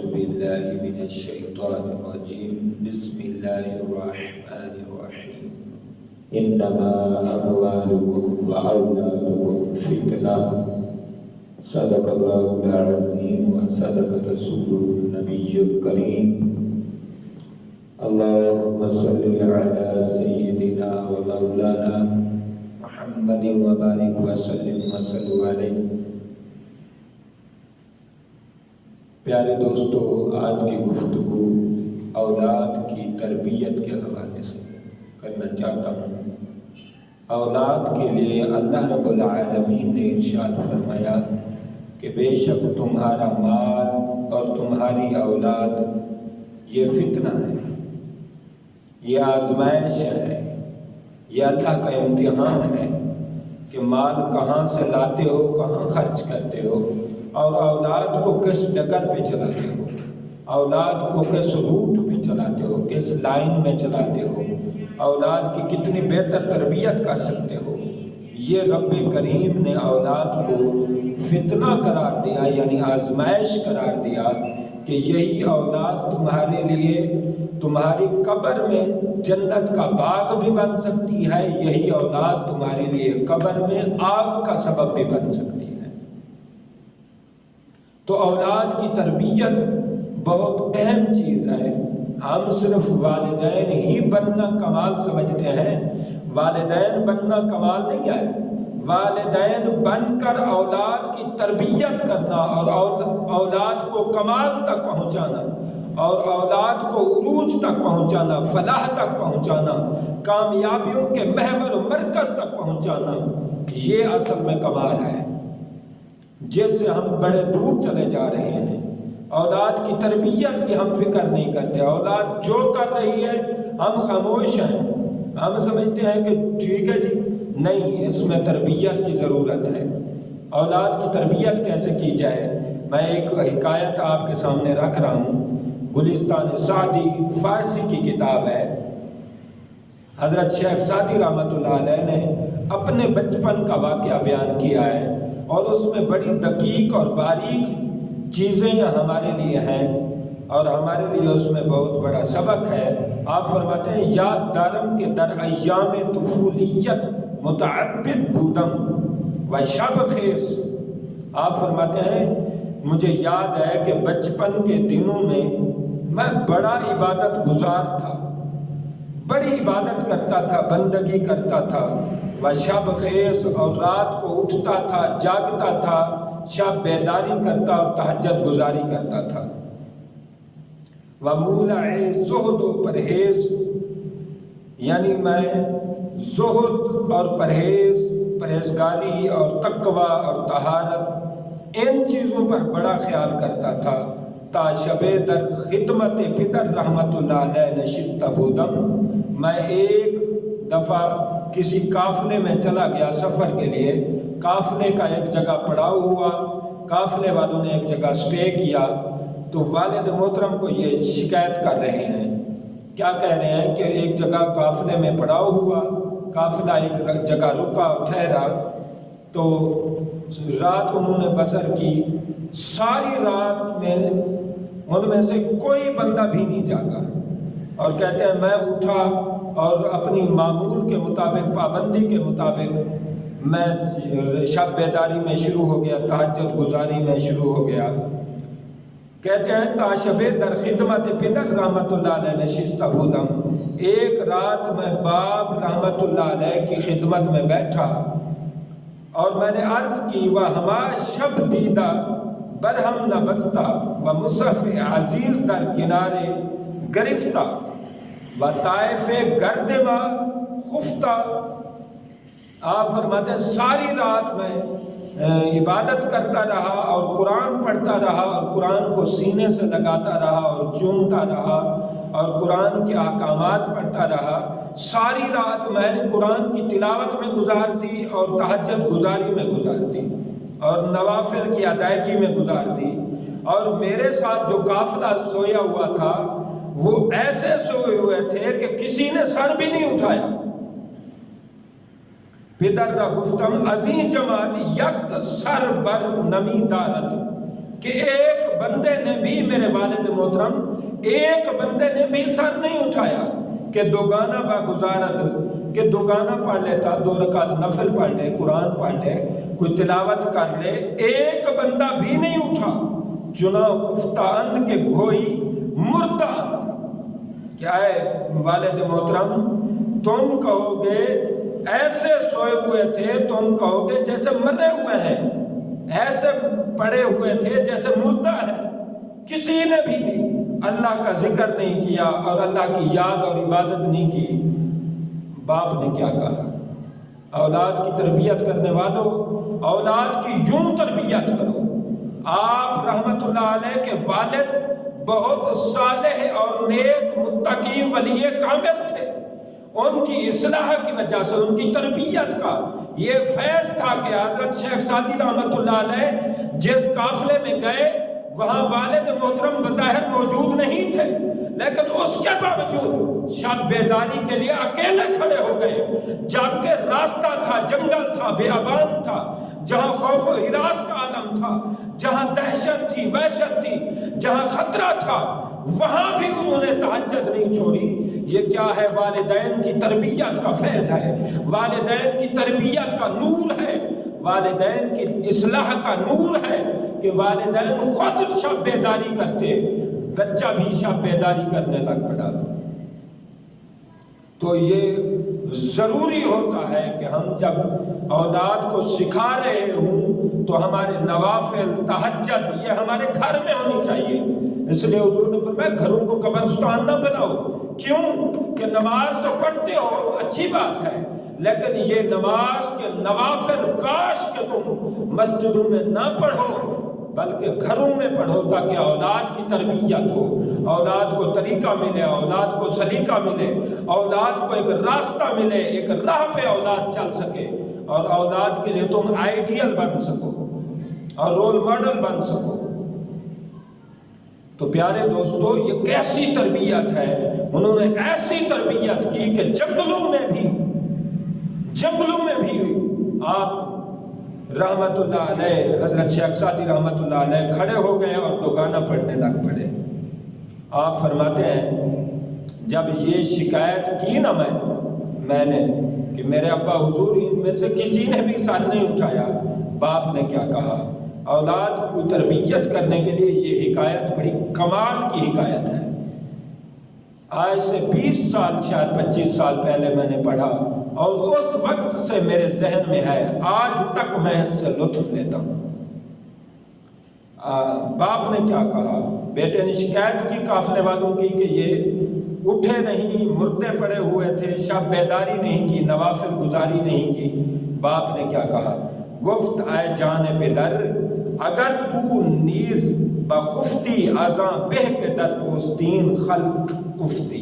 بالله من الشيطان الرجيم بسم الله الرحمن الرحيم إنما أموالكم وأولادكم فتنة صدق الله العظيم وصدق رسوله النبي الكريم اللهم صل على سيدنا ومولانا محمد وبارك وسلم وصلوا علیہ۔ پیارے دوستو، آج کی گفتگو اولاد کی تربیت کے حوالے سے کرنا چاہتا ہوں۔ اولاد کے لیے اللہ رب العالمین نے ارشاد فرمایا کہ بے شک تمہارا مال اور تمہاری اولاد یہ فتنہ ہے، یہ آزمائش ہے، یہ اللہ کا امتحان ہے کہ مال کہاں سے لاتے ہو، کہاں خرچ کرتے ہو، اور اولاد کو کس ڈگر پہ چلاتے ہو، اولاد کو کس روٹ پہ چلاتے ہو، کس لائن میں چلاتے ہو، اولاد کی کتنی بہتر تربیت کر سکتے ہو۔ یہ رب کریم نے اولاد کو فتنہ قرار دیا، یعنی آزمائش قرار دیا کہ یہی اولاد تمہارے لیے تمہاری قبر میں جنت کا باغ بھی بن سکتی ہے، یہی اولاد تمہارے لیے قبر میں آگ کا سبب بھی بن سکتی ہے۔ تو اولاد کی تربیت بہت اہم چیز ہے۔ ہم صرف والدین ہی بننا کمال سمجھتے ہیں، والدین بننا کمال نہیں ہے۔ والدین بن کر اولاد کی تربیت کرنا اور اولاد کو کمال تک پہنچانا اور اولاد کو عروج تک پہنچانا، فلاح تک پہنچانا، کامیابیوں کے محور و مرکز تک پہنچانا، یہ اصل میں کمال ہے جس سے ہم بڑے دور چلے جا رہے ہیں۔ اولاد کی تربیت کی ہم فکر نہیں کرتے، اولاد جو کر رہی ہے ہم خاموش ہیں، ہم سمجھتے ہیں کہ ٹھیک ہے جی، نہیں، اس میں تربیت کی ضرورت ہے۔ اولاد کی تربیت کیسے کی جائے، میں ایک حکایت آپ کے سامنے رکھ رہا ہوں۔ گلستان سعدی فارسی کی کتاب ہے۔ حضرت شیخ سعدی رحمۃ اللہ علیہ نے اپنے بچپن کا واقعہ بیان کیا ہے، اور اس میں بڑی دقیق اور باریک چیزیں ہمارے لیے ہیں، اور ہمارے لیے اس میں بہت بڑا سبق ہے۔ آپ فرماتے ہیں یاد دارم کے در ایام طفولیت متعبد بودم و شب خیز۔ آپ فرماتے ہیں مجھے یاد ہے کہ بچپن کے دنوں میں میں بڑا عبادت گزار تھا، بڑی عبادت کرتا تھا، بندگی کرتا تھا، و شب خیز، اور رات کو اٹھتا تھا، جاگتا تھا، شب بیداری کرتا اور تہجد گزاری کرتا تھا۔ و مولع زہد و پرہیز، یعنی میں زہد اور پرہیزگاری اور تقوی اور طہارت، ان چیزوں پر بڑا خیال کرتا تھا۔ تا شب در خدمت پدر رحمت اللہ علیہ نشست بودم، میں ایک دفعہ کسی قافلے میں چلا گیا سفر کے لیے، قافلے کا ایک جگہ پڑاؤ ہوا، قافلے والوں نے ایک جگہ سٹے کیا، تو والد محترم کو یہ شکایت کر رہے ہیں، کیا کہہ رہے ہیں کہ ایک جگہ قافلے میں پڑاؤ ہوا، قافلہ ایک جگہ رکا ٹھہرا، تو رات انہوں نے بسر کی، ساری رات میں ان میں سے کوئی بندہ بھی نہیں جاگا، اور کہتے ہیں میں اٹھا اور اپنی معمول کے مطابق، پابندی کے مطابق میں شب بیداری میں شروع ہو گیا، تہجد گزاری میں شروع ہو گیا۔ کہتے ہیں تا شب در خدمت پدر رحمت اللہ علیہ نشست بودم، ایک رات میں باپ رحمت اللہ علیہ کی خدمت میں بیٹھا اور میں نے عرض کی وہ ہما شب دیدہ برہم نہ بستہ و مصحف عزیز در کنارے گرفتہ و طائف گرد ما خفتہ۔ آپ فرماتے ہیں ساری رات میں عبادت کرتا رہا اور قرآن پڑھتا رہا اور قرآن کو سینے سے لگاتا رہا اور چومتا رہا اور قرآن کے احکامات پڑھتا رہا۔ ساری رات میں نے قرآن کی تلاوت میں گزار دی اور تہجد گزاری میں گزار دی اور نوافل کی ادائیگی میں گزار دی، اور میرے ساتھ جو قافلہ سویا ہوا تھا وہ ایسے سوئے ہوئے تھے کہ کسی نے سر بھی نہیں اٹھایا۔ پدر را گفتم ازیں جماعت یک سر بر نمی دارد، کہ ایک بندے نے بھی میرے والد محترم، ایک بندے نے بھی سر نہیں اٹھایا کہ دوگانہ باگزارت، کہ دوگانہ پڑھ لیتا، 2 رکعت نفل پڑھ لے، قرآن پڑھ لے، کوئی تلاوت کر لے، ایک بندہ بھی نہیں اٹھا۔ چنا خفتہ اند کے گھوئی مردہ اند۔ کیا ہے والد محترم، تم کہو گے ایسے سوئے ہوئے تھے، تم کہو گے جیسے مرے ہوئے ہیں، ایسے پڑے ہوئے تھے جیسے مردہ ہے۔ کسی نے بھی اللہ کا ذکر نہیں کیا اور اللہ کی یاد اور عبادت نہیں کی۔ باپ نے کیا کہا؟ اولاد کی تربیت کرنے والوں، اولاد کی یوں تربیت کرو۔ آپ رحمت اللہ علیہ کے والد بہت صالح اور نیک متقی ولی کامل تھے۔ ان کی اصلاح کی وجہ سے، ان کی تربیت کا یہ فیض تھا کہ حضرت شیخ سعدی رحمت اللہ علیہ جس قافلے میں گئے وہاں والد محترم بظاہر موجود نہیں تھے، لیکن اس کے باوجود شب بیداری کے لیے اکیلے کھڑے ہو گئے، جبکہ راستہ تھا، جنگل تھا، بیابان تھا، جہاں خوف و ہراس کا عالم تھا، جہاں دہشت تھی، وحشت تھی، جہاں خطرہ تھا، وہاں بھی انہوں نے تہجد نہیں چھوڑی۔ یہ کیا ہے؟ والدین کی تربیت کا فیض ہے، والدین کی تربیت کا نور ہے، والدین کی اصلاح کا نور ہے کہ والدین خود شب بیداری کرتے، بچہ بھی شب بیداری کرنے لگ پڑا۔ تو یہ ضروری ہوتا ہے کہ ہم جب اولاد کو سکھا رہے ہوں تو ہمارے نوافل، تہجد یہ ہمارے گھر میں ہونی چاہیے۔ اس لیے حضور نے فرمایا گھروں کو قبرستان نہ بناؤ۔ کیوں؟ کہ نماز تو پڑھتے ہو، اچھی بات ہے، لیکن یہ نماز کے نوافل کاش کہ تم مسجدوں میں نہ پڑھو بلکہ گھروں میں پڑھو، تاکہ اولاد کی تربیت ہو، اولاد کو طریقہ ملے، اولاد کو سلیقہ ملے، اولاد کو ایک راستہ ملے، ایک راہ پہ اولاد چل سکے اور اولاد کے لیے تم آئیڈیل بن سکو اور رول ماڈل بن سکو۔ تو پیارے دوستو، یہ کیسی تربیت ہے؟ انہوں نے ایسی تربیت کی کہ جنگلوں میں بھی آپ رحمت اللہ علیہ، حضرت شیخ سعدی رحمت اللہ علیہ کھڑے ہو گئے اور دوگانہ پڑھنے لگ پڑے۔ آپ فرماتے ہیں جب یہ شکایت کی نا میں نے کہ میرے ابا حضور ان میں سے کسی نے بھی سر نہیں اٹھایا، باپ نے کیا کہا؟ اولاد کو تربیت کرنے کے لیے یہ حکایت بڑی کمال کی حکایت ہے۔ آج سے 20 سال شاید 25 سال پہلے میں نے پڑھا اور اس وقت سے میرے ذہن میں ہے، آج تک میں اس سے لطف لیتا ہوں۔ باپ نے کیا کہا؟ بیٹے نے شکایت کی قافلے والوں کی کہ یہ اٹھے نہیں، مردے پڑے ہوئے تھے، شب بیداری نہیں کی، نوافل گزاری نہیں کی۔ باپ نے کیا کہا؟ گفت آئے جان پدر اگر تو نیز بخفتی ازاں بہ کے در پوستین خلق افتی،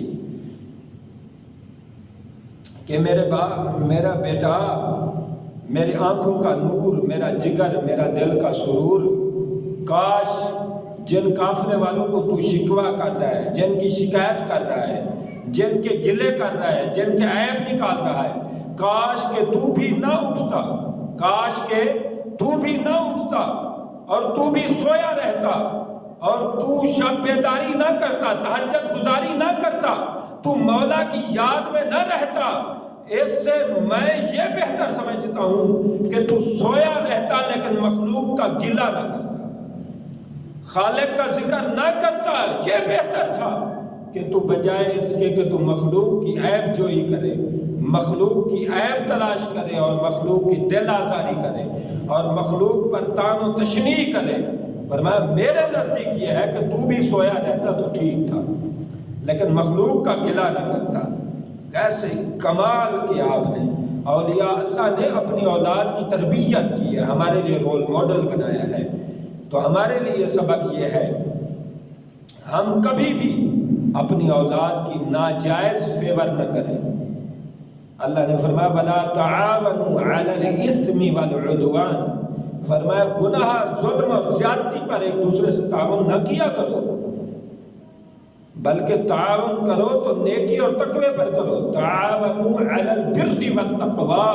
کہ میرا بیٹا، میری آنکھوں کا نور، میرا جگر، میرا دل کا سرور، کاش جن قافلے والوں کو تو شکوہ کر رہا ہے، جن کی شکایت کر رہا ہے، جن کے گلے کر رہا ہے، جن کے عیب نکال رہا ہے، کاش کہ تو بھی نہ اٹھتا، کاش کہ تو بھی نہ اٹھتا اور تو بھی سویا رہتا اور تو شب بیداری نہ کرتا، تہجد گزاری نہ کرتا، تو مولا کی یاد میں نہ رہتا۔ اس سے میں یہ بہتر سمجھتا ہوں کہ تو سویا رہتا لیکن مخلوق کا گلہ نہ کرتا، خالق کا ذکر نہ کرتا۔ یہ بہتر تھا کہ تو بجائے اس کے کہ تو مخلوق کی عیب جوئی کرے، مخلوق کی عیب تلاش کرے اور مخلوق کی دل آزاری کرے اور مخلوق پر تان و تشنیع کرے، فرمایا میرے نزدیک یہ ہے کہ تو بھی سویا رہتا تو ٹھیک تھا لیکن مخلوق کا گلہ نہ کرتا۔ کیسے کمال کیا آپ نے! اولیاء اللہ نے اپنی اولاد کی تربیت کی ہے، ہمارے لیے رول ماڈل بنایا ہے۔ تو ہمارے لیے سبق یہ ہے، ہم کبھی بھی اپنی اولاد کی ناجائز فیور نہ کریں۔ اللہ نے فرمایا وَلَا تَعَاوَنُوا عَلَى الْإِثْمِ وَالْعُدْوَانِ، فرمایا گناہ، ظلم اور زیادتی پر ایک دوسرے سے تعاون نہ کیا کرو، بلکہ تعاون کرو تو نیکی اور تقوی پر کرو۔ تعاونوا علی البر والتقوی،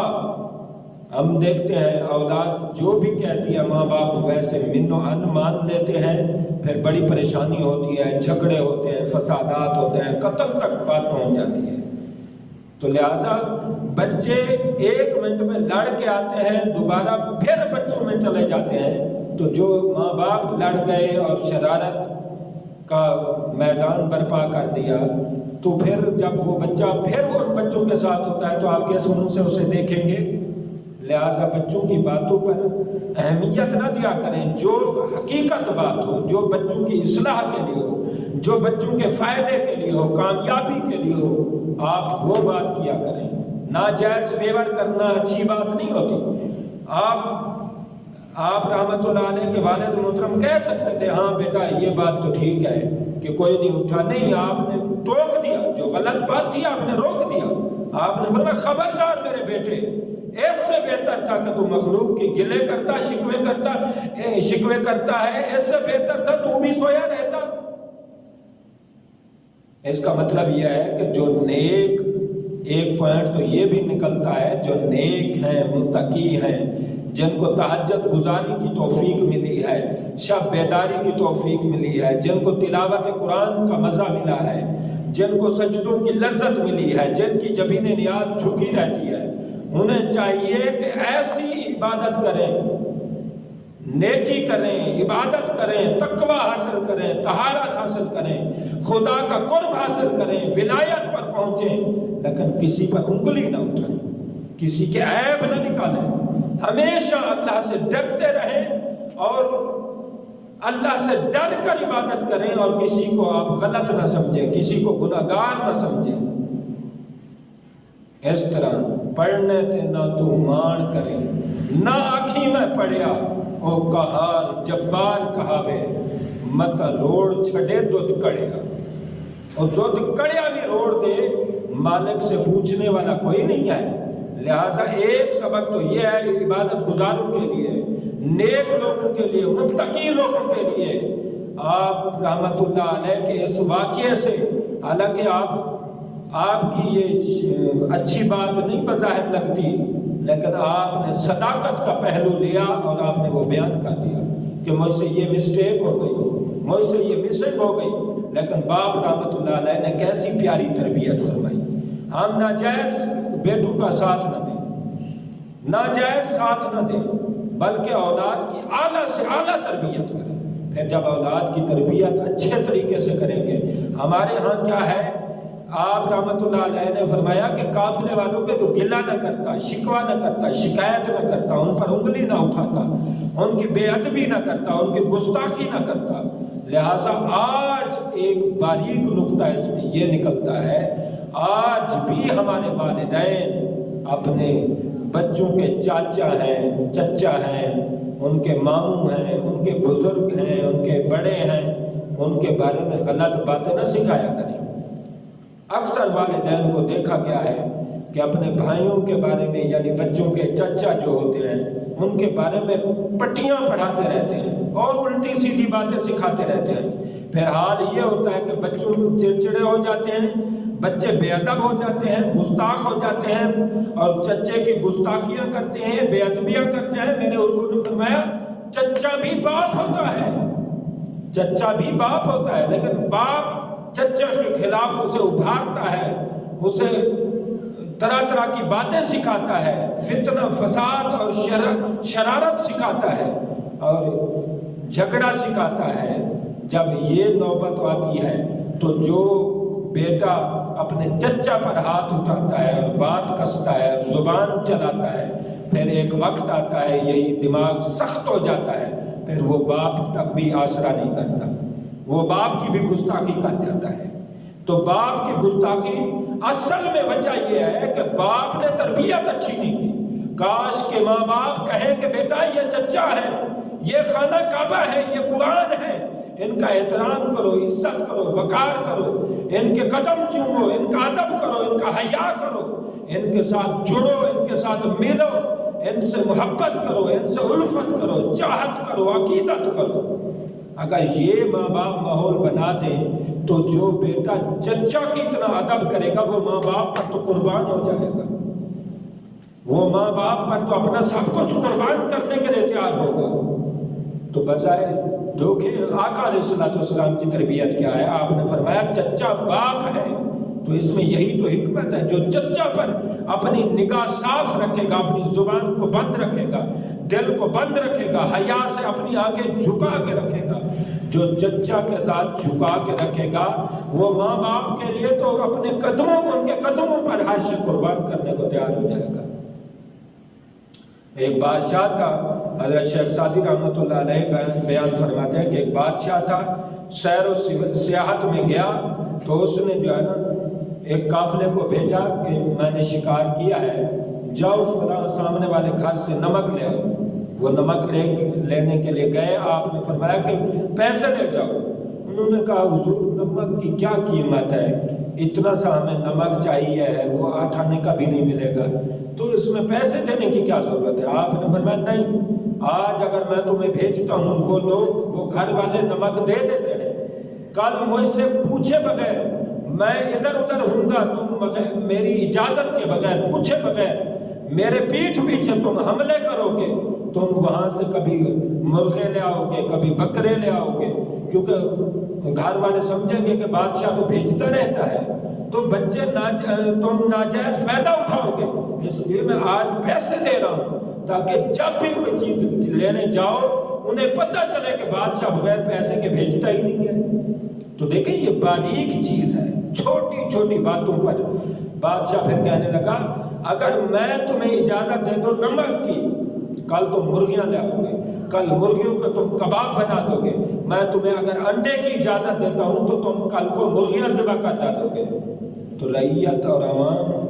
ہم دیکھتے ہیں اولاد جو بھی کہتی ہے ماں باپ ویسے من و ان مان لیتے ہیں، پھر بڑی پریشانی ہوتی ہے، جھگڑے ہوتے ہیں، فسادات ہوتے ہیں، قتل تک بات پہنچ جاتی ہے۔ تو لہٰذا بچے 1 منٹ میں لڑ کے آتے ہیں، دوبارہ پھر بچوں میں چلے جاتے ہیں۔ تو جو ماں باپ لڑ گئے اور شرارت کا میدان برپا کر دیا، تو پھر جب وہ بچہ پھر ان بچوں کے ساتھ ہوتا ہے تو آپ کس منہ سے اسے دیکھیں گے؟ لہٰذا بچوں کی باتوں پر اہمیت نہ دیا کریں، جو حقیقت بات ہو، جو بچوں کی اصلاح کے لیے ہو، جو بچوں کے فائدے کے لیے ہو، کامیابی کے لیے ہو، آپ وہ بات کیا کریں۔ ناجائز فیور کرنا اچھی بات نہیں ہوتی۔ آپ رحمت اللہ علیہ کے والد محترم کہہ سکتے تھے ہاں بیٹا یہ بات تو ٹھیک ہے کہ کوئی نہیں اٹھا، نہیں، آپ نے ٹوک دیا، جو غلط بات تھی آپ نے روک دیا۔ آپ نے فرمایا خبردار میرے بیٹے، اس سے بہتر تھا کہ تو مخلوق کی گلے کرتا، شکوے کرتا ہے، اس سے بہتر تھا تو بھی سویا رہتا۔ اس کا مطلب یہ ہے کہ جو نیک، ایک پوائنٹ تو یہ بھی نکلتا ہے، جو نیک ہیں، متقی ہیں، جن کو تہجد گزاری کی توفیق ملی ہے، شب بیداری کی توفیق ملی ہے، جن کو تلاوت قرآن کا مزہ ملا ہے، جن کو سجدوں کی لذت ملی ہے، جن کی جبین نیاز جھکی رہتی ہے، انہیں چاہیے کہ ایسی عبادت کریں، نیکی کریں، عبادت کریں، تقوی حاصل کریں، طہارت حاصل کریں، خدا کا قرب حاصل کریں، ولایت پر پہنچیں، لیکن کسی پر انگلی نہ اٹھائیں، کسی کے عیب نہ نکالیں، ہمیشہ اللہ سے ڈرتے رہیں اور اللہ سے ڈر کر عبادت کریں، اور کسی کو آپ غلط نہ سمجھیں، کسی کو گناہگار نہ سمجھیں۔ اس طرح پڑھنے تے نہ تو مان کریں، نہ آنکھی میں پڑھیا او کہار جبار کہاوے، متا روڑ چھڑے دودھ کڑیا، اور دودھ کڑیا بھی روڑ دے، مالک سے پوچھنے والا کوئی نہیں ہے۔ لہٰذا ایک سبق تو یہ ہے عبادت گزاروں کے لیے، نیک لوگوں کے لیے، متقی لوگوں کے لیے، آپ رحمت اللہ علیہ کے اس واقعے سے، حالانکہ آپ کی یہ اچھی بات نہیں بظاہر لگتی، لیکن آپ نے صداقت کا پہلو لیا اور آپ نے وہ بیان کر دیا کہ مجھ سے یہ مسٹیک ہو گئی، مجھ سے یہ مسنگ ہو گئی، لیکن باپ رحمت اللہ علیہ نے کیسی پیاری تربیت فرمائی۔ ہم ناجائز بیٹوں کا ساتھ نہ دیں، ناجائز ساتھ نہ دیں، بلکہ اولاد کی اعلیٰ سے اعلیٰ تربیت کریں۔ پھر جب اولاد کی تربیت اچھے طریقے سے کریں گے، ہمارے ہاں کیا ہے، آپ رحمت اللہ علیہ نے فرمایا کہ قافلے والوں کے تو گلہ نہ کرتا، شکوہ نہ کرتا، شکایت نہ کرتا، ان پر انگلی نہ اٹھاتا، ان کی بے ادبی نہ کرتا، ان کی گستاخی نہ کرتا۔ لہٰذا آج ایک باریک نقطہ اس میں یہ نکلتا ہے، آج بھی ہمارے والدین اپنے بچوں کے چاچا ہیں، چچا ہیں، ان کے ماموں ہیں، ان کے بزرگ ہیں، ان کے بڑے ہیں، ان کے بارے میں غلط باتیں نہ سکھایا کریں۔ اکثر والدین کو دیکھا گیا ہے کہ اپنے بھائیوں کے بارے میں، یعنی بچوں کے چچا جو ہوتے ہیں، ان کے بارے میں پٹیاں پڑھاتے رہتے ہیں اور الٹی سیدھی باتیں سکھاتے رہتے ہیں۔ پھر حال یہ ہوتا ہے کہ بچوں چڑچڑے ہو جاتے ہیں، بچے بے ادب ہو جاتے ہیں، گستاخ ہو جاتے ہیں، اور چچے کی گستاخیاں کرتے ہیں، بے ادبیاں کرتے ہیں۔ میرے حضور نے فرمایا چچا بھی باپ ہوتا ہے، چچا بھی باپ ہوتا ہے، لیکن باپ چچا کے خلاف اسے ابھارتا ہے، اسے طرح طرح کی باتیں سکھاتا ہے، فتنہ فساد اور شرارت سکھاتا ہے اور جھگڑا سکھاتا ہے۔ جب یہ نوبت آتی ہے تو جو بیٹا اپنے چچا پر ہاتھ اٹھاتا ہے اور بات کستا ہے اور زبان چلاتا ہے، پھر ایک وقت آتا ہے یہی دماغ سخت ہو جاتا ہے، پھر وہ باپ تک بھی آسرا نہیں کرتا، وہ باپ کی بھی گستاخی کر جاتا ہے۔ تو باپ کی گستاخی اصل میں وجہ یہ ہے کہ باپ نے تربیت اچھی نہیں کی۔ کاش کہ ماں باپ کہیں کہ بیٹا یہ چچا ہے، یہ خانہ کعبہ ہے، یہ قرآن ہے، ان کا احترام کرو، عزت کرو، وقار کرو، ان کے قدم چومو، ان کا ادب کرو، ان کا حیا کرو، ان کے ساتھ جڑو، ان کے ساتھ ملو، ان سے محبت کرو، ان سے الفت کرو، چاہت کرو، عقیدت کرو۔ اگر یہ ماں باپ ماحول بنا دیں تو جو بیٹا چچا کی اتنا ادب کرے گا وہ ماں باپ پر تو قربان ہو جائے گا۔ وہ ماں باپ پر تو اپنا سب کچھ قربان کرنے کے لیے تیار ہوگا. تو بجائے دھوکے آقا علیہ السلام کی تربیت کیا ہے؟ آپ نے فرمایا چچا باپ ہے. تو اس میں یہی تو حکمت ہے، جو چچا پر اپنی نگاہ صاف رکھے گا، اپنی زبان کو بند رکھے گا، دل کو بند رکھے گا، حیا سے اپنی آنکھیں جھکا کے رکھے گا، جو چچا کے ساتھ جھکا کے رکھے گا وہ ماں باپ کے لیے تو اپنے قدموں کو، ان کے قدموں پر حاشر قربان کرنے کو تیار ہو جائے گا. ایک بادشاہ تھا، حضرت شیخ سعدی رحمۃ اللہ علیہ بیان فرماتے ہیں کہ ایک بادشاہ تھا، سیر و سیاحت میں گیا تو اس نے جو ہے نا ایک قافلے کو بھیجا کہ میں نے شکار کیا ہے، جاؤ فلاں سامنے والے گھر سے نمک لے آؤ. وہ نمک لینے کے لیے گئے. آپ نے فرمایا کہ پیسے لے جاؤ. انہوں نے کہا حضور نمک کی کیا قیمت ہے، اتنا سا ہمیں نمک چاہیے ہے، وہ 8 آنے کا بھی نہیں ملے گا، تو اس میں پیسے دینے کی کیا ضرورت ہے؟ آپ نے فرمایا نہیں، آج اگر میں تمہیں بھیجتا ہوں وہ لوگ، وہ گھر والے نمک دے دیتے ہیں، کل مجھ سے پوچھے بغیر میں ادھر ادھر ہوں گا، تم میری اجازت کے بغیر، پوچھے بغیر میرے پیٹھ پیچھے تم حملے کرو گے، تم وہاں سے کبھی مرغے لے آؤ گے، کبھی بکرے لے آؤ گے، کیونکہ گھر والے سمجھیں گے کہ بادشاہ تو بھیجتا رہتا ہے، تو بچے تم ناجائز فائدہ اٹھاؤ گے. اس لیے میں آج پیسے دے رہا ہوں تاکہ جب بھی کوئی چیز لینے جاؤ انہیں پتہ چلے کہ بادشاہ بغیر پیسے کے بھیجتا ہی نہیں ہے. تو دیکھیں یہ باریک چیز ہے، چھوٹی چھوٹی باتوں پر. بادشاہ پھر کہنے لگا اگر میں تمہیں اجازت دے دوں نمک کی، کل تم مرغیاں لے آؤ گے، کل مرغیوں کو تم کباب بنا دو گے، میں تمہیں اگر انڈے کی اجازت دیتا ہوں تو تم کل کو مرغیاں ذبح کر ڈالو گے. تو رعیت اور عوام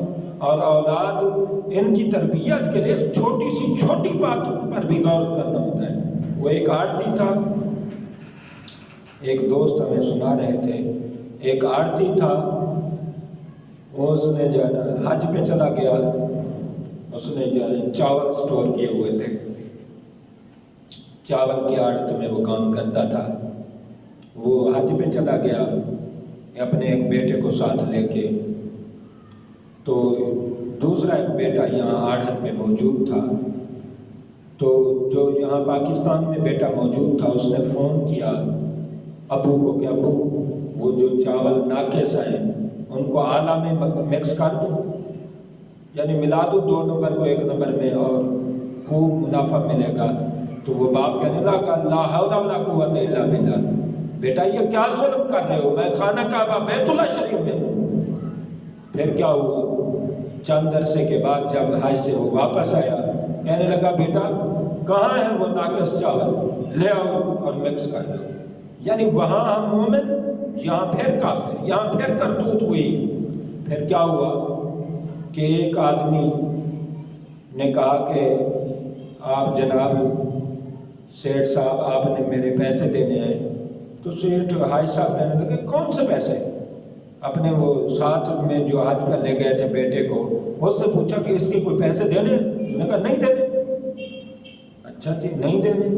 اور اولاد، ان کی تربیت کے لیے چھوٹی سی چھوٹی بات پر بھی غور کرنا ہوتا ہے. وہ ایک آڑتی تھا، ایک دوست ہمیں سنا رہے تھے، ایک آڑتی تھا، اس نے جو ہے نا حج پہ چلا گیا، اس نے جو ہے چاول سٹور کیے ہوئے تھے، چاول کی آڑت میں وہ کام کرتا تھا. وہ حج پہ چلا گیا اپنے ایک بیٹے کو ساتھ لے کے، تو دوسرا ایک بیٹا یہاں آڑت میں موجود تھا. تو جو یہاں پاکستان میں بیٹا موجود تھا اس نے فون کیا ابو کو کہ ابو وہ جو چاول ناقص ہیں ان کو آلہ میں مکس کر دو، یعنی ملا دو 2 نمبر کو 1 نمبر میں اور خوب منافع ملے گا. تو وہ باپ کہنے لگا لا حول ولا قوت الا باللہ، بیٹا یہ کیا ظلم کر رہے ہو، میں خانہ کعبہ بیت اللہ شریف میں ہوں. پھر کیا ہوا، چند عرصے کے بعد جب حج سے وہ واپس آیا کہنے لگا بیٹا کہاں ہے وہ ناقص چاول، لے آؤ اور مکس کر دو. یعنی وہاں ہم مومن، یہاں پھر کافر، یہاں پھر کرتوت ہوئی. پھر کیا ہوا کہ ایک آدمی نے کہا کہ آپ جناب سیٹھ صاحب آپ نے میرے پیسے دینے ہیں. تو سیٹھ حاج صاحب کہنے لگے کون سے پیسے؟ اپنے وہ ساتھ میں جو حج پر لے گئے تھے بیٹے کو، اس سے پوچھا کہ اس کے کوئی پیسے دینے؟ اس نے کہا نہیں دینے. اچھا جی نہیں دینے،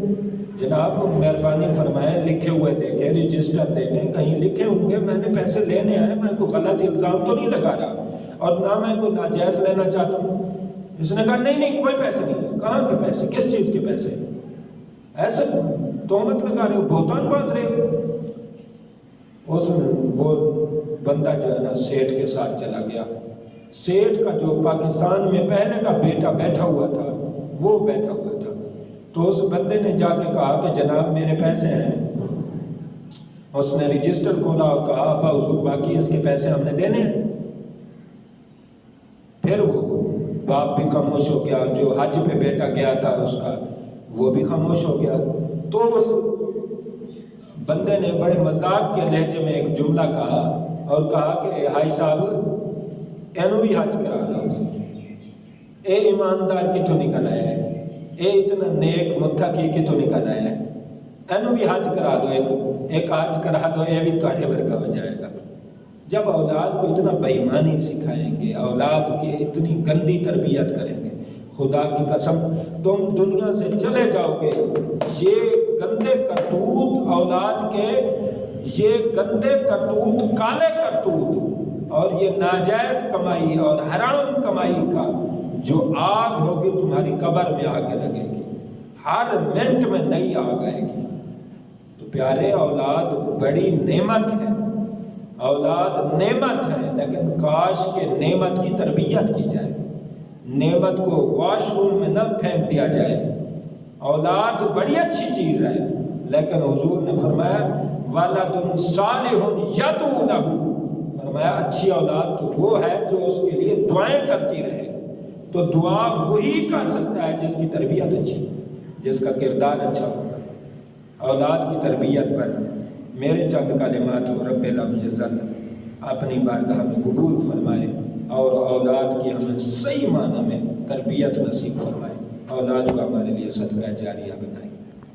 جناب مہربانی فرمائے لکھے ہوئے دیکھیں، رجسٹر دیکھیں، کہیں لکھے ہوں گے میں نے پیسے لینے ہیں، میں کوئی غلط الزام تو نہیں لگا رہا اور نہ میں کوئی ناجائز لینا چاہتا ہوں. اس نے کہا نہیں کوئی پیسے نہیں. کہاں کے پیسے، کس چیز کے پیسے؟ ایسے تہمت لگا رہے ہو، بہتان باندھ رہے ہو. وہ بندہ جو ہے نا سیٹھ کے ساتھ چلا گیا. سیٹھ کا جو پاکستان میں پہلے کا بیٹا بیٹھا ہوا تھا وہ بیٹھا ہوا تھا. تو اس بندے نے جا کے کہا کہ جناب میرے پیسے ہیں. اس نے رجسٹر کھولا اور کہا ابا حضور باقی اس کے پیسے ہم نے دینے ہیں. پھر وہ باپ بھی خاموش ہو گیا، جو حج پہ بیٹا گیا تھا اس کا وہ بھی خاموش ہو گیا. تو اس بندے نے بڑے مذاق کے لہجے میں ایک جملہ کہا اور کہا کہ حاج صاحب اینو بھی حج کرا دو، اے ایماندار کی تو نکل آیا ہے، اے اتنا نیک متقی کی تو نکل آیا ہے، اینو بھی حج کرا دو، ایک حج کرا دو، اے بھی تاڑے ورگا ہو جائے گا. جب اولاد کو اتنا بے ایمانی سکھائیں گے، اولاد کی اتنی گندی تربیت کریں گے، خدا کی قسم تم دنیا سے چلے جاؤ گے. یہ گندے کرتوت اولاد کے، یہ گندے کرتوت، کالے کرتوت اور یہ ناجائز کمائی اور حرام کمائی کا جو آگ ہوگی تمہاری قبر میں آ کے لگے گی، ہر منٹ میں نئی آگ آئے گی۔ تو پیارے، اولاد بڑی نعمت ہے، اولاد نعمت ہے، لیکن کاش کہ نعمت کی تربیت کی جائے، نعمت کو واش روم میں نہ پھینک دیا جائے۔ اولاد بڑی اچھی چیز ہے، لیکن حضور نے فرمایا وَلَدٌ صَالِحٌ يَدْعُو لَهُ، فرمایا اچھی اولاد تو وہ ہے جو اس کے لیے دعائیں کرتی رہے۔ تو دعا وہی کر سکتا ہے جس کی تربیت اچھی، جس کا کردار اچھا ہوگا۔ اولاد کی تربیت پر میرے چند کلمات کو رب العزت اپنی بارگاہ میں قبول فرمائے اور اولاد کی ہمیں صحیح معنی میں تربیت نصیب فرمائے، اولاد کو ہمارے لیے صدقہ جاریہ بنائے۔